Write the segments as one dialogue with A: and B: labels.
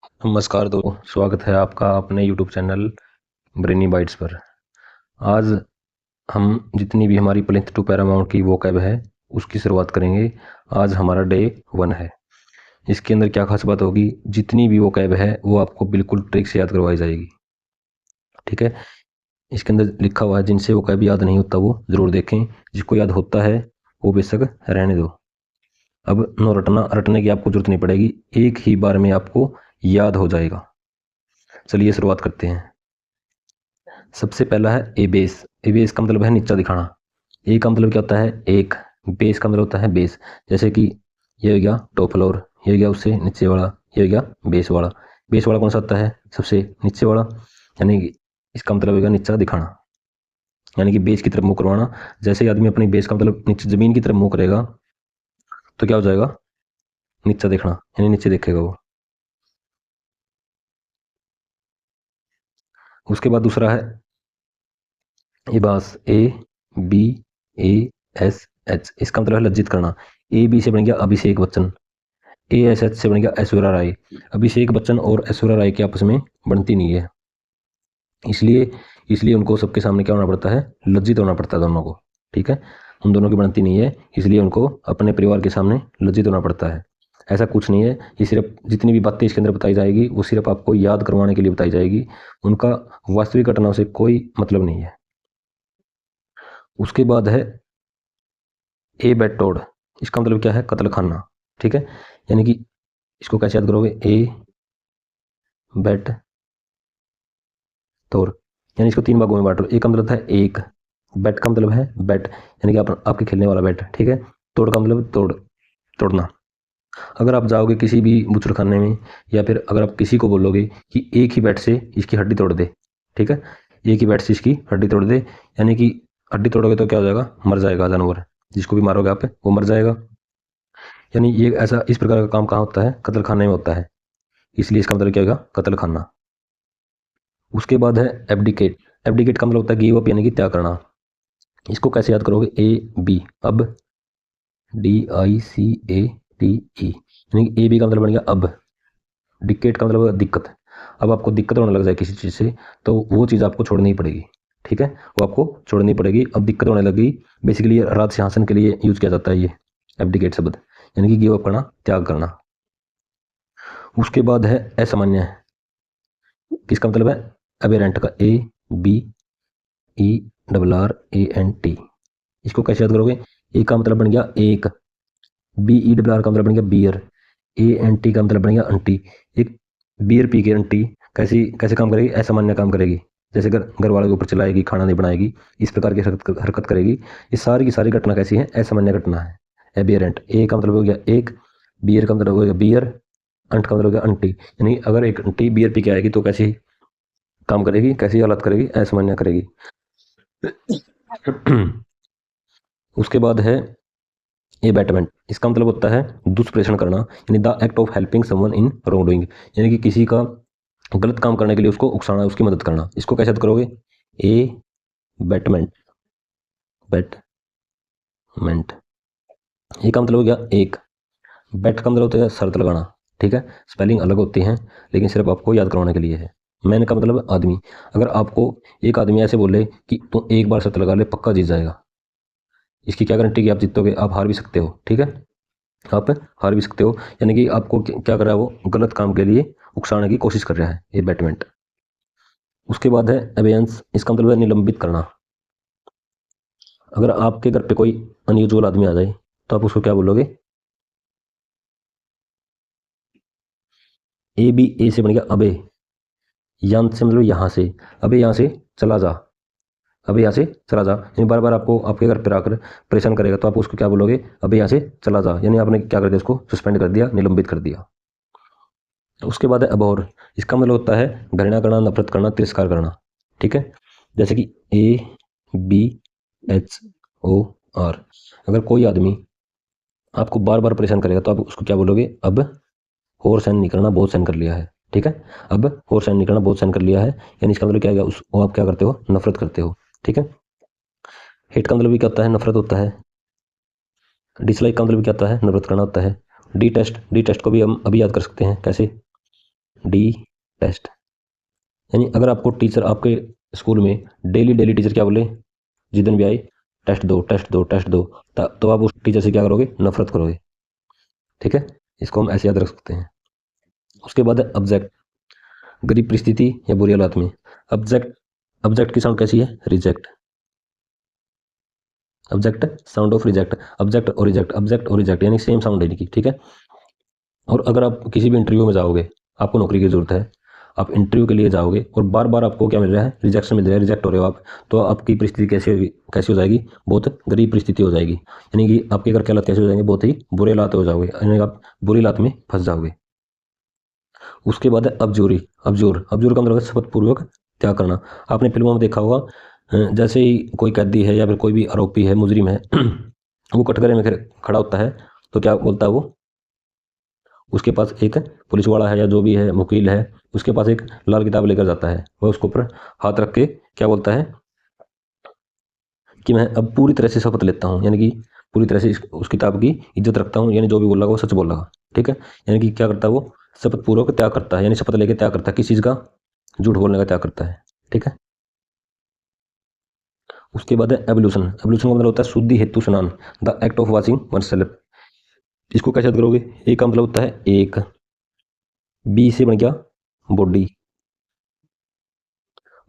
A: नमस्कार दोस्तों, स्वागत है आपका अपने YouTube चैनल ब्रेनी बाइट्स पर। आज हम जितनी भी हमारी प्लिंथ टू पैरामाउंट की वोकैब है उसकी शुरुआत करेंगे। आज हमारा डे 1 है। इसके अंदर क्या खास बात होगी, जितनी भी वोकैब है वो आपको बिल्कुल ट्रिक से याद करवाई जाएगी। ठीक है, इसके अंदर लिखा हुआ है जिनसे वोकैब याद नहीं होता वो ज़रूर देखें, जिसको याद होता है वो बेशक रहने दो। अब नो रटने की आपको जरूरत नहीं पड़ेगी, एक ही बार में आपको याद हो जाएगा। चलिए शुरुआत करते हैं। सबसे पहला है ए बेस। ए बेस का मतलब है नीचा दिखाना। ए का मतलब क्या होता है, एक। बेस का मतलब होता है बेस। जैसे कि ये हो गया टॉप फ्लोर, ये हो गया उससे नीचे वाला, ये हो गया बेस वाला। बेस वाला कौन सा होता है, सबसे नीचे वाला। यानी कि इसका मतलब होगा नीचा दिखाना, यानी कि बेस की तरफ मुंह करवाना। जैसे ही आदमी अपनी बेस का मतलब नीचे जमीन की तरफ मुंह करेगा तो क्या हो जाएगा, नीचा देखना, यानी नीचे देखेगा वो। उसके बाद दूसरा है इबास। A B A S H, इसका मतलब है लज्जित करना। ए बी से बन गया अभिषेक बच्चन, ए एस एच से बन गया ऐश्वर्या राय। अभिषेक बच्चन और ऐश्वर्या राय की आपस में बनती नहीं है, इसलिए इसलिए उनको सबके सामने क्या होना पड़ता है, लज्जित होना पड़ता है दोनों को। ठीक है, उन दोनों की बनती नहीं है, इसलिए उनको अपने परिवार के सामने लज्जित होना पड़ता है। ऐसा कुछ नहीं है, ये सिर्फ जितनी भी बातें इसके अंदर बताई जाएगी वो सिर्फ आपको याद करवाने के लिए बताई जाएगी, उनका वास्तविक घटनाओं से कोई मतलब नहीं है। उसके बाद है ए बेट तोड़। इसका मतलब क्या है, कत्ल खाना। ठीक है, यानी कि इसको कैसे याद करोगे, ए बेट तोड़, यानी इसको 3 भागों में बांटो। एक का मतलब है एक, बेट का मतलब है बैट, यानी कि आपके खेलने वाला बैट। ठीक है, तोड़ का मतलब तोड़ना। अगर आप जाओगे किसी भी बूचड़ खाने में, या फिर अगर आप किसी को बोलोगे कि एक ही बैट से इसकी हड्डी तोड़ दे, ठीक है, एक ही बैट से इसकी हड्डी तोड़ दे, यानी कि हड्डी तोड़ोगे तो क्या हो जाएगा, मर जाएगा जानवर। जिसको भी मारोगे आप वो मर जाएगा। यानी ये ऐसा इस प्रकार का काम कहाँ होता है, कत्ल खाने में होता है, इसलिए इसका मतलब क्या होगा, कत्ल खाना। उसके बाद है एब्डिकेट। एब्डिकेट का मतलब होता है गिव अप, यानी कि त्याग करना। इसको कैसे याद करोगे, ए बी अब, D I C A T E, यानी कि ए बी का मतलब बन गया अब। डिकेट का मतलब दिक्कत। अब आपको दिक्कत होने लग जाए किसी चीज़ से तो वो चीज़ आपको छोड़नी ही पड़ेगी। ठीक है, वो आपको छोड़नी पड़ेगी। अब दिक्कत होने लगी, बेसिकली ये राज सिंहासन के लिए यूज किया जाता है ये एब्डिकेट शब्द, यानी कि गिव अप करना, त्याग करना। उसके बाद है असामान्य। किसका मतलब है, अबेरेंट का, A B E double R A N T. इसको कैसे याद करोगे, ए का मतलब बन गया एक, बी ई डबल आर का मतलब बन गया बियर, ए एन टी का मतलब बन गया अंटी। एक बियर पी के अंटी कैसी कैसे काम करेगी, असामान्य काम करेगी। जैसे घर वालों के ऊपर चलाएगी, खाना नहीं बनाएगी, इस प्रकार की हरकत करेगी। ये सारी की सारी घटना कैसी है, असामान्य घटना है। एबियरेंट, ए का मतलब हो गया एक, बियर का मतलब हो गया बियर, अंट का मतलब हो गया अंटी। यानी अगर एक अंटी बियर पी के आएगी तो कैसी काम करेगी, कैसी हालत करेगी, असामान्य करेगी। उसके बाद है एबैटमेंट। इसका मतलब होता है दुष्प्रेषण करना, यानी the act of helping someone in wrong doing, यानी कि किसी का गलत काम करने के लिए उसको उकसाना, उसकी मदद करना। इसको कैसे याद करोगे, ए बैटमेंट, बैटमेंट, ये का मतलब हो गया एक। बैट का मतलब होता है शर्त लगाना। ठीक है, स्पेलिंग अलग होती हैं लेकिन सिर्फ आपको याद करवाने के लिए है। मैन का मतलब आदमी। अगर आपको एक आदमी ऐसे बोले कि तू एक बार शर्त लगा ले पक्का जीत जाएगा, इसकी क्या गारंटी कि आप जीतोगे, आप हार भी सकते हो। ठीक है, आप हार भी सकते हो, यानी कि आपको क्या कर रहा है, वो गलत काम के लिए उकसाने की कोशिश कर रहा है, ये बैटमेंट। उसके बाद है अबेयंस। इसका मतलब है निलंबित करना। अगर आपके घर पे कोई अनयूजुअल आदमी आ जाए तो आप उसको क्या बोलोगे, ए बी, ए से बन गया अबे, यान से मतलब यहाँ से, अबे यहाँ से चला जा, अबे यहाँ से चला जा। यानी बार बार आपको आपके घर पर आकर परेशान करेगा तो आप उसको क्या बोलोगे, अबे यहाँ से चला जा, यानी आपने क्या कर दिया, उसको सस्पेंड कर दिया, निलंबित कर दिया। उसके बाद है अबोर। इसका मतलब होता है घृणा करना, नफरत करना, तिरस्कार करना। ठीक है, जैसे कि A B H O R. अगर कोई आदमी आपको बार बार परेशान करेगा तो आप उसको क्या बोलोगे, अब और सहन नहीं करना, बहुत सहन कर लिया है। ठीक है, अब और सहन नहीं करना, बहुत सहन कर लिया है, यानी इसका मतलब क्या है, उसको आप क्या करते हो, नफरत करते हो। ठीक है, हेट का मतलब भी क्या होता है, नफरत होता है। डिसलाइक का मतलब भी क्या होता है, नफरत करना होता है। डी टेस्ट, डी टेस्ट को भी हम अभी याद कर सकते हैं, कैसे, डी टेस्ट। यानी अगर आपको टीचर आपके स्कूल में डेली डेली टीचर क्या बोले, जिस दिन भी आए टेस्ट दो टेस्ट दो टेस्ट दो, तो आप उस टीचर से क्या करोगे, नफरत करोगे। ठीक है, इसको हम ऐसे याद रख सकते हैं। उसके बाद है ऑब्जेक्ट, गरीब परिस्थिति या बुरी हालात में। ऑब्जेक्ट, ऑब्जेक्ट की साउंड कैसी है, reject. Object sound of reject, object और रिजेक्ट, ऑब्जेक्ट और रिजेक्ट यानी सेम साउंड है इनकी। ठीक है, और अगर आप किसी भी इंटरव्यू में जाओगे, आपको नौकरी की जरूरत है, आप इंटरव्यू के लिए जाओगे और बार बार आपको क्या मिल रहा है, रिजेक्शन मिल रहा है, रिजेक्ट हो रहे हो आप, तो आपकी परिस्थिति कैसी हो जाएगी, बहुत गरीब परिस्थिति हो जाएगी। यानी कि आपके घर के हालात कैसे हो जाएंगे, बहुत ही बुरे हालात हो जाओगे, यानी आप बुरी हालात में फंस जाओगे। उसके बाद है अबजोरी, अबजोर, अबजोर का मतलब है शपथ पूर्वक त्याग करना। आपने फिल्मों में देखा होगा, जैसे ही कोई कैदी है या फिर कोई भी आरोपी है, मुजरिम है वो कटघरे में खड़ा होता है, तो क्या बोलता है वो, उसके पास एक पुलिस वाला है या जो भी है वकील है, उसके पास एक लाल किताब लेकर जाता है, वह उसके ऊपर हाथ रख के क्या बोलता है कि मैं अब पूरी तरह से शपथ लेता हूँ, यानी कि पूरी तरह से उस किताब की इज्जत रखता हूँ, यानी जो भी बोल रहा वो सच बोल रहा। ठीक है, यानी कि क्या करता है वो, शपथ पूर्वक त्याग करता है, यानी शपथ लेके त्याग करता है, किस चीज़ का, झूठ बोलने का त्याग करता है। ठीक है, उसके बाद है एवोल्यूशन, एवोल्यूशन का मतलब होता है शुद्धि हेतु स्नान, the act of washing one self. इसको कैसे याद करोगे, एक का मतलब होता है एक, बी से बन गया बॉडी,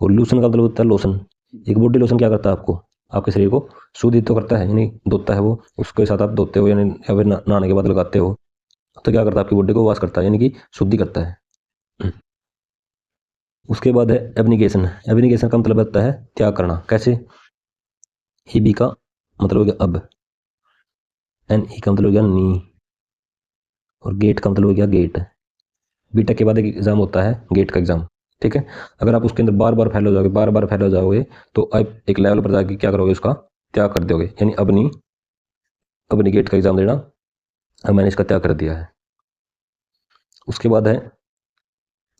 A: और लूसन का मतलब होता है लोशन। एक बॉडी लोशन क्या करता है, आपको आपके शरीर को शुद्ध तो करता है, यानी धोता है वो, उसके साथ आप धोते हो यानी या फिर नहाने के बाद लगाते हो, तो क्या करता है, आपकी बॉडी को वॉश करता है, यानी कि शुद्धि करता है। उसके बाद है एब्निगेशन, एब्निगेशन का मतलब होता है त्याग करना। कैसे, ही बी का मतलब हो गया अब, एन ई का मतलब हो गया नी, और गेट का मतलब हो गया गेट। बीटेक के बाद एक एग्जाम होता है गेट का एग्जाम। ठीक है, अगर आप उसके अंदर बार बार फेल हो जाओगे, बार बार फेल हो जाओगे, तो आप एक लेवल पर जाके क्या करोगे, उसका त्याग कर दोगे, यानी अब नहीं गेट का एग्जाम देना, अब मैंने इसका त्याग कर दिया है। उसके बाद है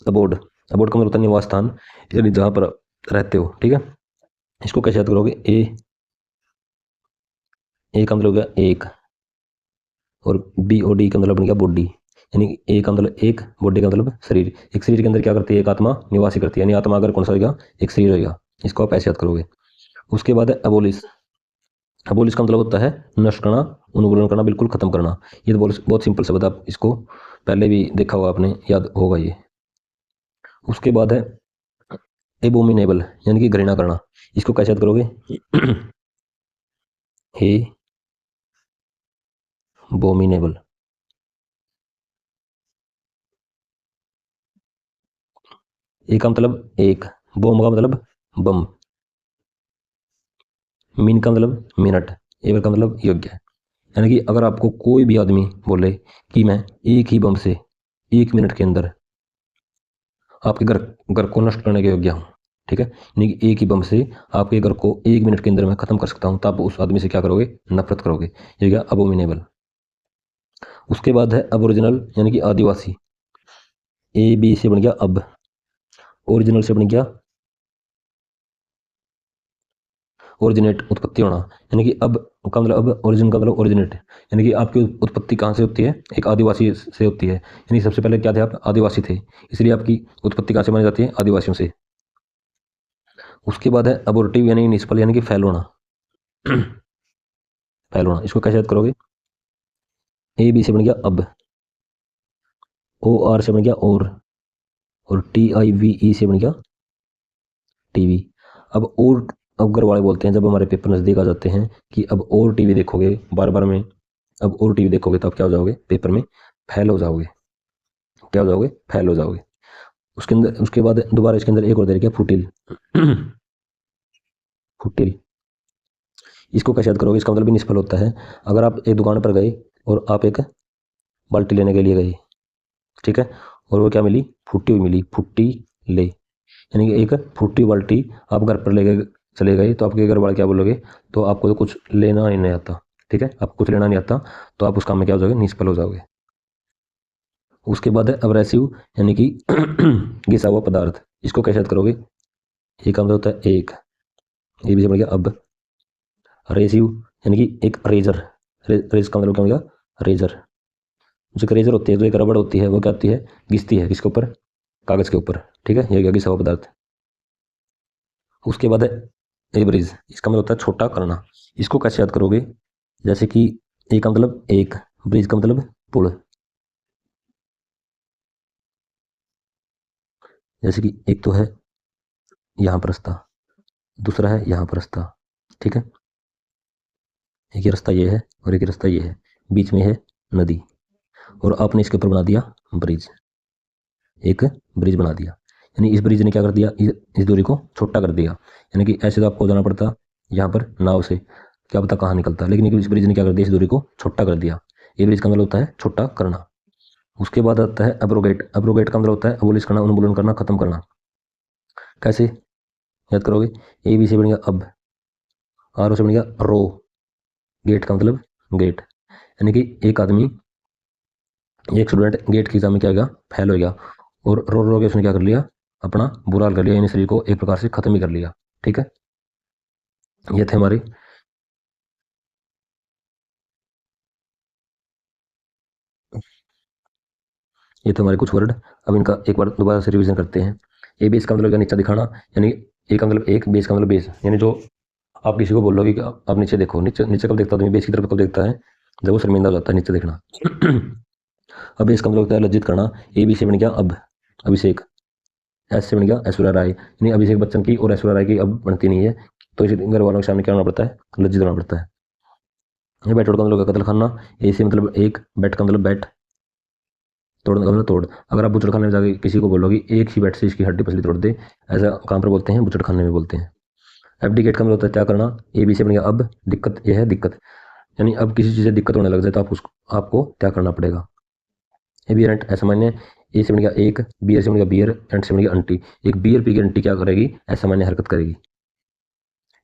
A: अबोर्ड, अबोर्ड का मतलब होता है निवास स्थान, यानी जहाँ पर रहते हो। ठीक है, इसको कैसे याद करोगे, ए का मतलब हो गया एक, और बी और डी का मतलब बन गया बॉडी, यानी ए का मतलब एक, बॉडी का मतलब शरीर। एक शरीर के अंदर क्या करती है, एक आत्मा निवासी करती है, यानी आत्मा अगर कौन सा होगा, एक शरीर होगा। इसको आप ऐसे याद करोगे। उसके बाद है अबोलिश, अबोलिश का मतलब होता है नष्ट करना, उन्मूलन करना, बिल्कुल खत्म करना। ये तो बहुत सिंपल शब्द, आप इसको पहले भी देखा होगा आपने, याद होगा ये। उसके बाद है एबोमिनेबल, यानी कि घृणा करना। इसको कैसे याद करोगे, हे बोमिनेबल, एक का मतलब एक, बोम का मतलब बम, मीन का मतलब मिनट, एवर का मतलब योग्य। यानी कि अगर आपको कोई भी आदमी बोले कि मैं एक ही बम से 1 मिनट के अंदर आपके घर घर को नष्ट करने के योग्य हूँ, ठीक है, यानी कि एक ही बम से आपके घर को 1 मिनट के अंदर मैं खत्म कर सकता हूँ, तो आप उस आदमी से क्या करोगे, नफरत करोगे। ये क्या, अबोमिनेबल। उसके बाद है अबोरिजिनल, यानी कि आदिवासी। ए बी से बन गया अब, ओरिजिनल से बन गया ओरिजिनेट, उत्पत्ति होना, यानी कि अब का मतलब अब, ओरिजिन का मतलब ओरिजिनेट, यानी कि आपकी उत्पत्ति कहाँ से होती है, एक आदिवासी से होती है, यानी सबसे पहले क्या थे, आप आदिवासी थे, इसलिए आपकी उत्पत्ति कहाँ से मानी जाती है, आदिवासियों से। उसके बाद है अबोर्टिव, यानी निष्फल, यानी कि फेल होना, फेल होना। इसको कैसे याद करोगे, ए बी से बन गया अब, ओ आर से बन गया और टी आई वी ई से बन गया टीवी। अब और, अब घर वाले बोलते हैं जब हमारे पेपर नज़दीक आ जाते हैं कि अब और टीवी देखोगे बार बार में, अब और टीवी देखोगे तो आप क्या हो जाओगे, पेपर में फेल हो जाओगे, क्या हो जाओगे, फेल हो जाओगे। उसके अंदर, उसके बाद दोबारा इसके अंदर एक और दे रखा फुटिल, फुटिल। इसको कैसे याद करोगे, इसका मतलब भी निष्फल होता है। अगर आप एक दुकान पर गए और आप एक बाल्टी लेने के लिए गए, ठीक है, और वो क्या मिली, फूटी हुई मिली, फुट्टी ले, यानी कि एक फूटी बाल्टी आप घर पर ले गए, चले गए, तो आपके घर वाले क्या बोलोगे, तो आपको तो कुछ लेना ही नहीं आता, ठीक है, आपको कुछ लेना नहीं आता, तो आप उस काम में क्या हो जाओगे, निष्फल हो जाओगे। उसके बाद है अब्रेसिव, यानी कि घिसा हुआ पदार्थ। इसको कैसे याद करोगे, एक का मतलब होता है एक, ये भी समझ गया अब। रेसिव, यानी कि एक रेजर, रेज का मतलब क्या हो गया, रेजर। जो एक रेजर होती है, जो एक रबड़ होती है, वो क्या होती है, घिसती है किसके ऊपर, कागज के ऊपर, ठीक है, ये हो गया घिसा हुआ पदार्थ। उसके बाद है ए ब्रिज, इसका मतलब होता है छोटा करना। इसको कैसे याद करोगे, जैसे कि ए का मतलब एक, ब्रिज का मतलब पुल। जैसे कि एक तो है यहाँ पर रास्ता, दूसरा है यहाँ पर रास्ता, ठीक है, एक ही रास्ता ये है और एक ही रास्ता ये है, बीच में है नदी, और आपने इसके ऊपर बना दिया ब्रिज, एक ब्रिज बना दिया। यानी इस ब्रिज ने क्या कर दिया, इस दूरी को छोटा कर दिया। यानी कि ऐसे तो आपको जाना पड़ता यहाँ पर नाव से, क्या पता कहाँ निकलता, लेकिन इस ब्रिज ने क्या कर दिया, इस दूरी को छोटा कर दिया। ये ब्रिज का मतलब होता है छोटा करना। उसके बाद आता है अब्रोगेट। अब्रोगेट का मतलब होता है अबोलिश करना, उन्मूलन करना, खत्म करना। कैसे याद करोगे, ए बी से बन गया अब, आर ओ से बन गया रो, गेट का मतलब गेट। यानी कि एक आदमी, एक स्टूडेंट गेट के एग्जाम में क्या हो गया, फेल हो गया, और रो रो के उसने क्या कर लिया, अपना बुरा हाल कर लिया, यानी शरीर को एक प्रकार से खत्म ही कर लिया। ठीक है, ये थे हमारे ये थे हमारे कुछ वर्ड। अब इनका एक बार दोबारा से रिवीजन करते हैं। ए बेस का मतलब क्या, नीचा दिखाना, यानी ए का मतलब एक, बेस का मतलब बेस, यानी जो आप किसी को बोलोगे कि आप नीचे देखो, नीचे नीचे कब देखता है, बेस की तरफ कब देखता है, जब वो शर्मिंदा हो जाता है, नीचे देखना। अब इसका मतलब होता है लज्जित करना। ए बी से बन गया अब, अभिषेक। एस से बन गया ऐश्वर्या राय, यानी अभिषेक बच्चन की और ऐश्वर्या राय की अब बनती नहीं है, तो इसे घर वालों के सामने क्या होना पड़ता है, लज्जित होना पड़ता है। ये बैट का मतलब कत्ल खाना। ए से मतलब एक, बैट का मतलब बैट, तोड़ने का मतलब तोड़। अगर आप बुचड़खाने में जाके किसी को बोलोगे एक ही बैट से इसकी हड्डी पसली तोड़ दे, ऐसा कहाँ पर बोलते हैं, बुचड़खाने में बोलते हैं। एब्डिकेट का मतलब होता है त्याग करना। ए बी से बन गया अब, दिक्कत यह है दिक्कत, यानी अब किसी चीज़ से दिक्कत होने लग जाए तो आपको त्याग करना पड़ेगा। एबियरेंट असामान्य। ए से बन गया एक, बियर से बन गया बियर, एंट से बन गया अंटी। एक बियर पी के अंटी क्या करेगी, असामान्य हरकत करेगी।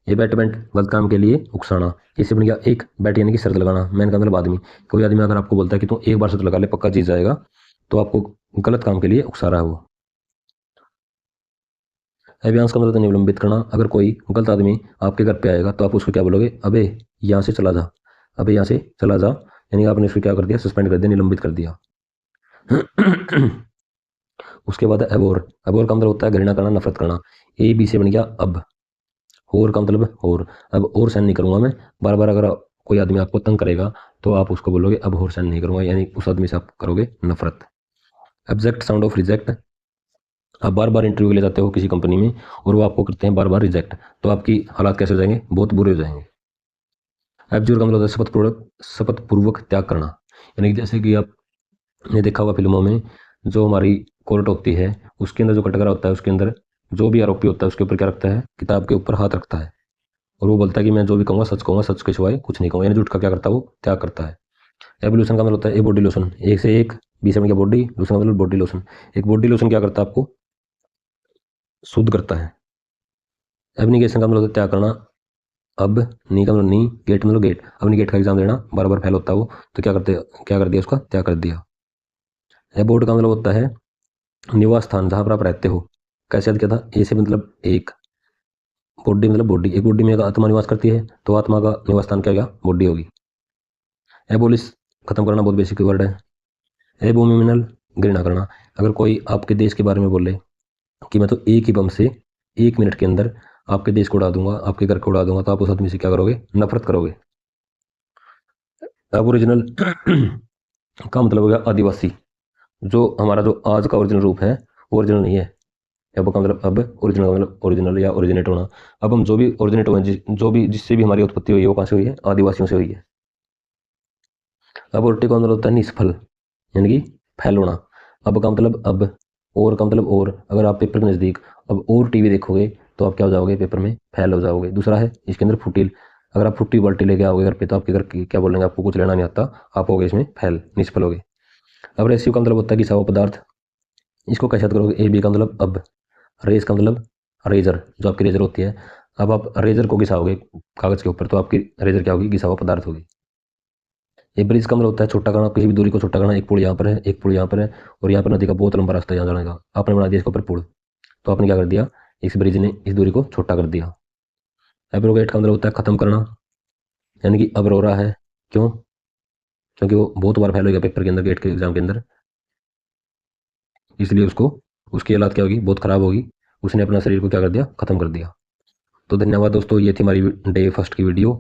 A: ये बैटमेंट गलत काम के लिए उकसाना। इससे बन गया एक, बैट यानी कि शर्त लगाना, मैन का मतलब आदमी। कोई आदमी अगर आपको बोलता है कि तू एक बार शर्त लगा ले पक्का जीत जाएगा, तो आपको गलत काम के लिए उकसा रहा है वो। अभियांश का मतलब है निलंबित करना। अगर कोई गलत आदमी आपके घर पे आएगा तो आप उसको क्या बोलोगे, अबे यहाँ से चला जा, अबे यहाँ से चला जा, यानी आपने उसको क्या कर दिया, सस्पेंड कर दिया, निलंबित कर दिया। उसके बाद है अबोर। अबोर का मतलब होता है घृणा करना, नफरत करना। ए बी से बन गया अब, होर का मतलब होर। अब और सहन नहीं करूंगा मैं, बार बार अगर कोई आदमी आपको तंग करेगा तो आप उसको बोलोगे अब और सहन नहीं करूंगा, यानी उस आदमी से आप करोगे नफरत। Abject sound of reject. आप बार बार इंटरव्यू के लिए जाते हो किसी कंपनी में और वो आपको करते हैं बार बार रिजेक्ट, तो आपकी हालात कैसे हो जाएंगे, बहुत बुरे हो जाएंगे। एब्ज्योर का मतलब होता है शपथ पूर्वक त्याग करना। यानी कि जैसे कि आपने देखा होगा फिल्मों में, जो हमारी कोर्ट होती है उसके अंदर जो कटघरा होता है, उसके अंदर जो भी आरोपी होता है उसके ऊपर क्या रखता है, किताब के ऊपर हाथ रखता है, और वो बोलता है कि मैं जो भी कहूँगा सच के सिवाय कुछ नहीं कहूँगा, यानी झूठ का क्या करता है, वो त्याग करता है। एवोल्यूशन का मतलब होता है ए बॉडी लोशन। एक से एक, बी से बन गया बॉडी, लोशन का मतलब बॉडी लोशन। एक बॉडी लोशन क्या करता है, आपको शुद्ध करता है। एब्निगेशन का मतलब होता है त्याग करना। अब नी का मतलब नी, गेट मतलब गेट, अब नी गेट का एग्जाम देना, बार बार फेल होता है वो, तो क्या कर दिया, उसका त्याग कर दिया। एबोर्ड का मतलब होता है निवास स्थान, जहाँ पर आप रहते हो। कैसे याद किया था, ए से मतलब एक, बॉडी मतलब बॉडी, एक बॉडी में अगर आत्मा निवास करती है तो आत्मा का निवास स्थान क्या गया, बॉडी होगी। एबोलिश खत्म करना, बहुत बेसिक वर्ड है। एबोमिनल घृणा करना। अगर कोई आपके देश के बारे में बोले कि मैं तो एक ही बम से 1 मिनट के अंदर आपके देश को उड़ा दूंगा, आपके घर को उड़ा दूंगा, तो आप उस आदमी से क्या करोगे, नफरत करोगे। अब ओरिजिनल का मतलब हो गया आदिवासी। जो हमारा जो आज का ओरिजिनल रूप है वो ओरिजिनल नहीं है। अब का मतलब अब, ओरिजिनल का मतलब ओरिजिनल या ओरिजिनेट होना। अब हम जो भी ओरिजिनेट हुए जो भी जिससे भी हमारी उत्पत्ति हुई है वो कहाँ से हुई है, आदिवासियों से हुई है। अब उल्टे का मतलब होता है निष्फल, यानी कि फैल होना। अब का मतलब अब, और का मतलब और। अगर आप पेपर के नज़दीक अब और टीवी देखोगे तो आप क्या हो जाओगे, पेपर में फैल हो जाओगे। दूसरा है इसके अंदर फुटील। अगर आप फुट्टी बाल्टी लेके आओगे घर पे तो आपके घर की क्या बोलेंगे, आपको कुछ लेना नहीं आता, आप होगे इसमें फैल, निष्फल हो गए। अब रेसिव का मतलब होता है कि सावा पदार्थ। इसको कैसे याद करोगे, ए बी का मतलब अब, रेस का मतलब रेजर, जो आपकी रेजर होती है। अब आप रेजर को घिसाओगे कागज के ऊपर तो आपकी रेजर क्या होगी, घिसा हुआ पदार्थ होगी। ये ब्रिज का मतलब होता है छोटा करना, किसी भी दूरी को छोटा करना। एक पुल यहाँ पर है, एक पुल यहाँ पर है, और यहाँ पर नदी का बहुत लंबा रास्ता यहाँ जाने का, आपने बना दिया इसके ऊपर पुल, तो आपने क्या कर दिया, इस ब्रिज ने इस दूरी को छोटा कर दिया। एब्रोगेट का मतलब होता है खत्म करना, यानी कि अब रो रहा है, क्यों, क्योंकि वो बहुत बार फेल हो गया पेपर के अंदर, गेट के एग्जाम के अंदर, इसलिए उसको उसकी हालत क्या होगी, बहुत ख़राब होगी। उसने अपना शरीर को क्या कर दिया, ख़त्म कर दिया। तो धन्यवाद दोस्तों, ये थी हमारी डे फर्स्ट की वीडियो।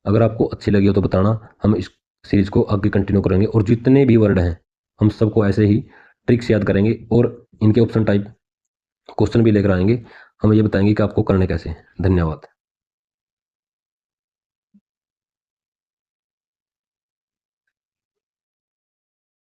A: अगर आपको अच्छी लगी हो तो बताना, हम इस सीरीज़ को आगे कंटिन्यू करेंगे और जितने भी वर्ड हैं हम सबको ऐसे ही ट्रिक्स याद करेंगे और इनके ऑप्शन टाइप क्वेश्चन भी लेकर आएंगे। हम ये बताएंगे कि आपको करने कैसे हैं। धन्यवाद।